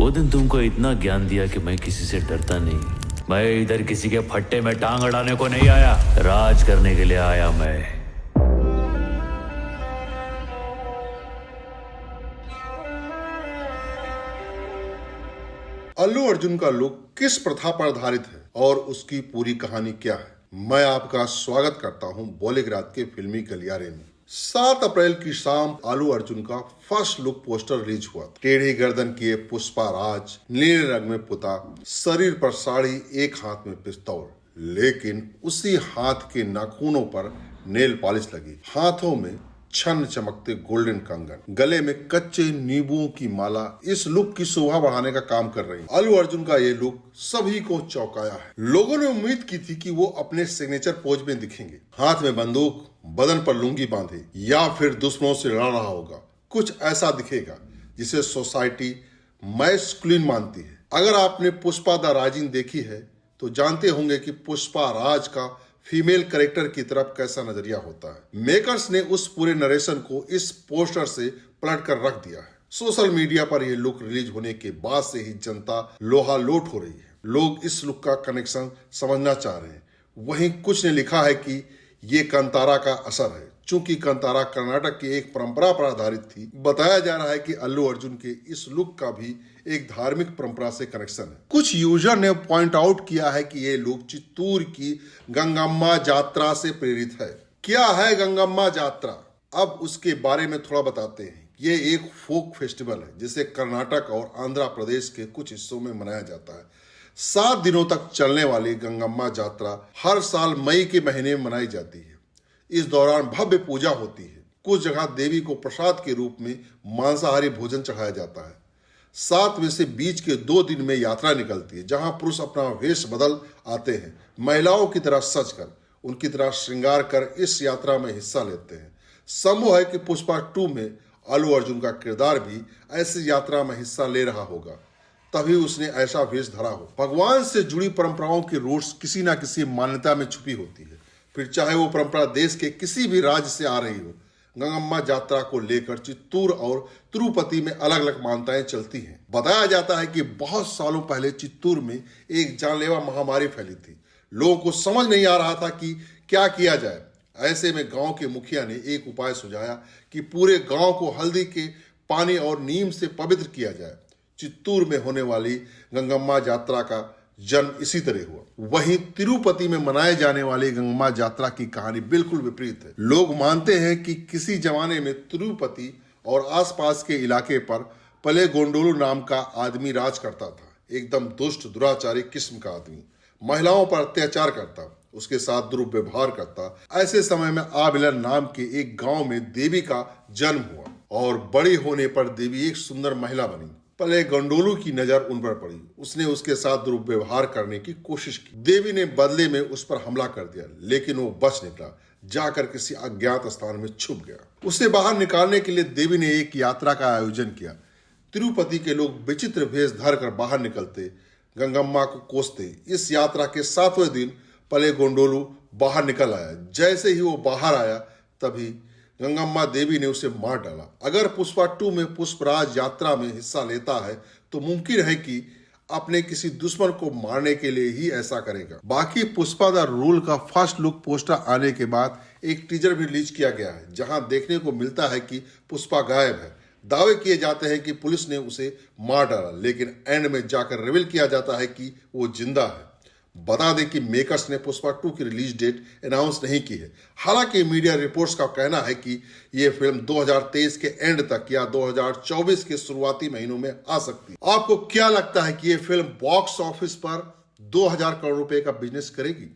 वो दिन तुमको इतना ज्ञान दिया कि मैं किसी से डरता नहीं। मैं इधर किसी के फट्टे में टांग अड़ाने को नहीं आया, राज करने के लिए आया मैं। अल्लू अर्जुन का लुक किस प्रथा पर आधारित है और उसकी पूरी कहानी क्या है? मैं आपका स्वागत करता हूं बॉलीग्राज के फिल्मी गलियारे में। 7 अप्रैल की शाम अल्लू अर्जुन का फर्स्ट लुक पोस्टर रिलीज हुआ। टेढ़ी गर्दन किए पुष्पा राज, नीले रंग में पुता, शरीर पर साड़ी, एक हाथ में पिस्तौल, लेकिन उसी हाथ के नाखूनों पर नेल पॉलिश लगी, हाथों में छन्न चमकते गोल्डन कंगन, गले में कच्चे नींबुओं की माला इस लुक की शोभा बढ़ाने का काम कर रही है। अल्लू अर्जुन का ये लुक सभी को चौंकाया है। लोगों ने उम्मीद की थी कि वो अपने सिग्नेचर पोज में दिखेंगे, हाथ में बंदूक, बदन पर लुंगी बांधे, या फिर दुश्मनों से लड़ रहा होगा। कुछ ऐसा दिखेगा जिसे सोसाइटी मैस्कुलिन मानती है। अगर आपने पुष्पा द राइजिंग देखी है तो जानते होंगे कि पुष्पा राज का फीमेल कैरेक्टर की तरफ कैसा नजरिया होता है। मेकर्स ने उस पूरे नरेशन को इस पोस्टर से पलट कर रख दिया है। सोशल मीडिया पर यह लुक रिलीज होने के बाद से ही जनता लोहालोट हो रही है। लोग इस लुक का कनेक्शन समझना चाह रहे हैं। वहीं कुछ ने लिखा है कि ये कंतारा का असर है, चूंकि कंतारा कर्नाटक की एक परंपरा पर आधारित थी। बताया जा रहा है कि अल्लू अर्जुन के इस लुक का भी एक धार्मिक परंपरा से कनेक्शन है। कुछ यूजर ने पॉइंट आउट किया है कि ये लुक चित्तूर की गंगम्मा यात्रा से प्रेरित है। क्या है गंगम्मा यात्रा? अब उसके बारे में थोड़ा बताते हैं। ये एक फोक फेस्टिवल है जिसे कर्नाटक और आंध्र प्रदेश के कुछ हिस्सों में मनाया जाता है। 7 दिनों तक चलने वाली गंगम्मा यात्रा हर साल मई के महीने में मनाई जाती है। इस दौरान भव्य पूजा होती है। कुछ जगह देवी को प्रसाद के रूप में मांसाहारी भोजन चढ़ाया जाता है। 7 में से बीच के 2 दिन में यात्रा निकलती है, जहां पुरुष अपना वेश बदल आते हैं, महिलाओं की तरह सजकर, उनकी तरह श्रृंगार कर इस यात्रा में हिस्सा लेते हैं। संभव है कि पुष्पा 2 में अल्लू अर्जुन का किरदार भी ऐसी यात्रा में हिस्सा ले रहा होगा, तभी उसने ऐसा वेश धरा हो। भगवान से जुड़ी परंपराओं की रूट्स किसी न किसी मान्यता में छुपी होती है, फिर चाहे वो परंपरा देश के किसी भी राज्य से आ रही हो। गंगम्मा यात्रा को लेकर चित्तूर और तिरुपति में अलग अलग मान्यताएं चलती हैं। बताया जाता है कि बहुत सालों पहले चित्तूर में एक जानलेवा महामारी फैली थी। लोगों को समझ नहीं आ रहा था कि क्या किया जाए। ऐसे में गांव के मुखिया ने एक उपाय सुझाया कि पूरे गांव को हल्दी के पानी और नीम से पवित्र किया जाए। चित्तूर में होने वाली गंगम्मा यात्रा का जन्म इसी तरह हुआ। वहीं तिरुपति में मनाए जाने वाली गंगम्मा यात्रा की कहानी बिल्कुल विपरीत है। लोग मानते हैं कि किसी जमाने में तिरुपति और आसपास के इलाके पर पले गोंडोलू नाम का आदमी राज करता था। एकदम दुष्ट, दुराचारी किस्म का आदमी, महिलाओं पर अत्याचार करता, उसके साथ दुर्व्यवहार करता। ऐसे समय में आबिलन नाम के एक गांव में देवी का जन्म हुआ और बड़ी होने पर देवी एक सुंदर महिला बनी। पले गंडोलू की नजर उन पर पड़ी। उसने उसके साथ दुर्व्यवहार करने की कोशिश की। देवी ने बदले में उस पर हमला कर दिया, लेकिन वो बच निकला, जाकर किसी अज्ञात स्थान में छुप गया। उसे बाहर निकालने के लिए देवी ने एक यात्रा का आयोजन किया। तिरुपति के लोग विचित्र वेश धर कर बाहर निकलते, गंगम्मा को कोसते। इस यात्रा के 7वें दिन पले गोंडोलू बाहर निकल आया। जैसे ही वो बाहर आया, तभी गंगम्मा देवी ने उसे मार डाला। अगर पुष्पा 2 में पुष्पराज यात्रा में हिस्सा लेता है तो मुमकिन है कि अपने किसी दुश्मन को मारने के लिए ही ऐसा करेगा। बाकी पुष्पा द रूल का फर्स्ट लुक पोस्टर आने के बाद एक टीजर भी रिलीज किया गया है, जहां देखने को मिलता है कि पुष्पा गायब है। दावे किए जाते हैं कि पुलिस ने उसे मार डाला, लेकिन एंड में जाकर रिवील किया जाता है कि वो जिंदा है। बता दें कि मेकर्स ने पुष्पा 2 की रिलीज डेट अनाउंस नहीं की है। हालांकि मीडिया रिपोर्ट्स का कहना है कि यह फिल्म 2023 के एंड तक या 2024 के शुरुआती महीनों में आ सकती है। आपको क्या लगता है कि यह फिल्म बॉक्स ऑफिस पर 2000 करोड़ रुपए का बिजनेस करेगी?